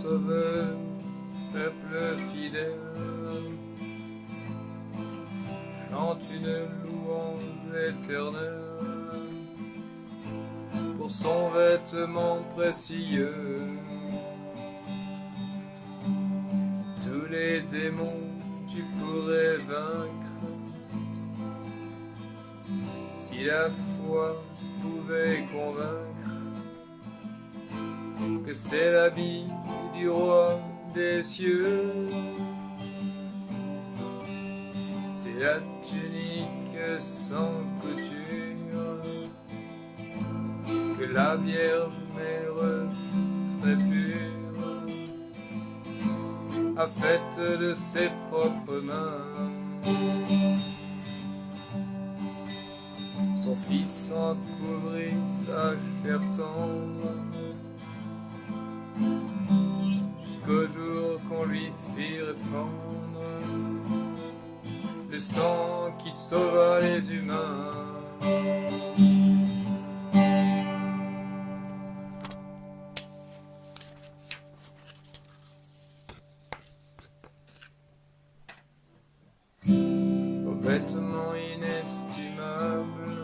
sauveur, peuple fidèle, chante une louange éternelle pour son vêtement précieux. Tous les démons tu pourrais vaincre si la foi pouvait convaincre que c'est l'habit du roi des cieux. C'est la tunique sans couture que la Vierge Mère très pure a faite de ses propres mains. Son fils en couvrit sa chair tendre jusqu'au jour qu'on lui fit répandre le sang qui sauva les humains. Aux vêtements inestimables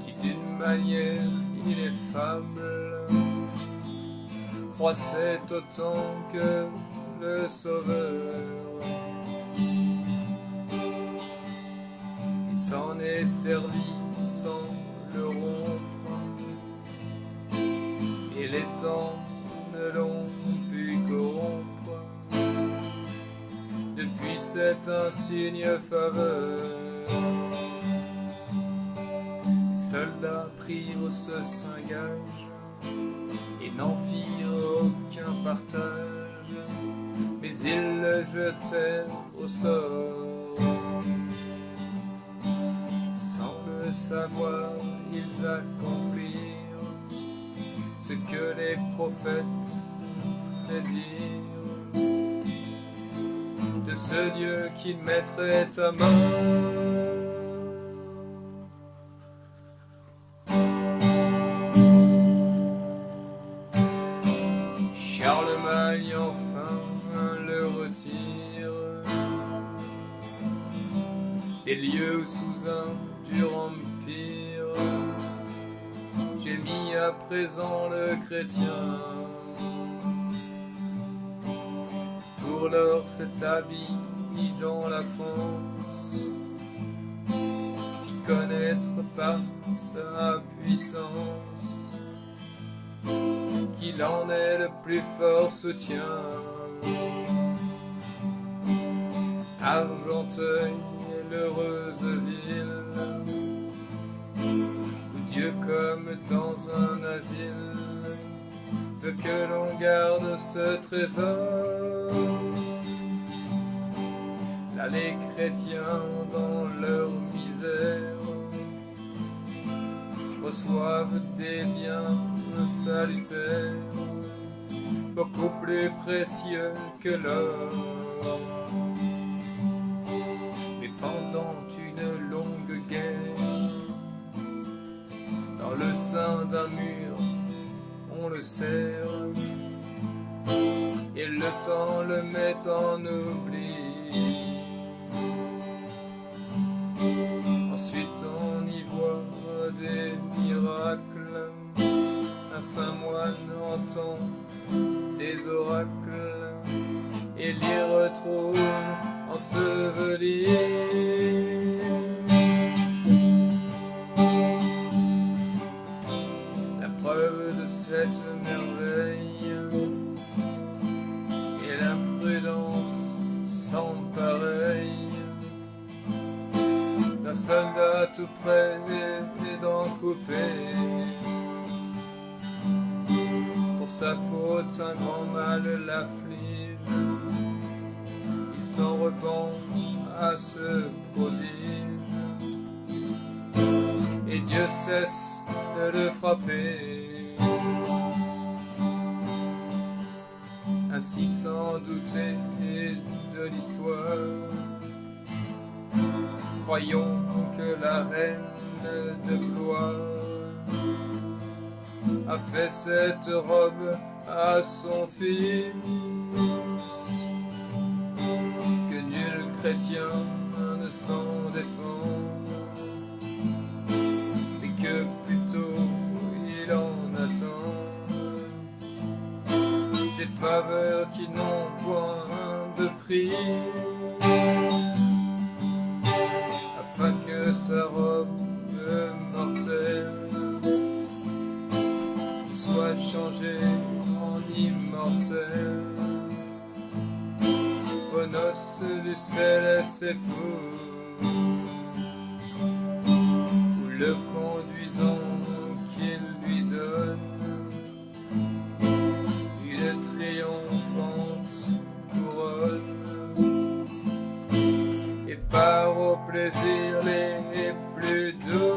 qui d'une manière ineffable croissait autant que le Sauveur. Il s'en est servi sans le rompre, et les temps ne l'ont pu corrompre. Depuis cet insigne faveur, les soldats prirent ce saint gage et n'en firent aucun partage, mais ils le jetèrent au sort. Sans le savoir, ils accomplirent ce que les prophètes prédirent de ce Dieu qu'ils mettraient à mort. Charlemagne enfin le retire des lieux sous un dur empire. J'ai mis à présent le chrétien. Pour lors cet habit mis dans la France, fit connaître par sa puissance qu'il en est le plus fort soutien. Argenteuil, l'heureuse ville, où Dieu comme dans un asile veut que l'on garde ce trésor. Là les chrétiens dans leur misère reçoivent des biens salutaires, beaucoup plus précieux que l'or. Mais pendant une longue guerre, dans le sein d'un mur, on le serre, et le temps le met en oubli. Ensuite on y voit des miracles, un saint moine entend des oracles, et l'y retrouve enseveli. La preuve de cette merveille et la prudence sans pareil d'un soldat tout près des dents coupées. Pour sa faute un grand mal l'afflige, il s'en repent à ce prodige, et Dieu cesse de le frapper. Ainsi sans douter de l'histoire, croyons que la reine de gloire a fait cette robe à son fils. Que nul chrétien ne s'en défende, mais que plutôt il en attend des faveurs qui n'ont point de prix, afin que sa robe mortelle soit changée en immortel aux noces du céleste époux, où le conduisant qu'il lui donne une triomphante couronne, et part au plaisir les plus doux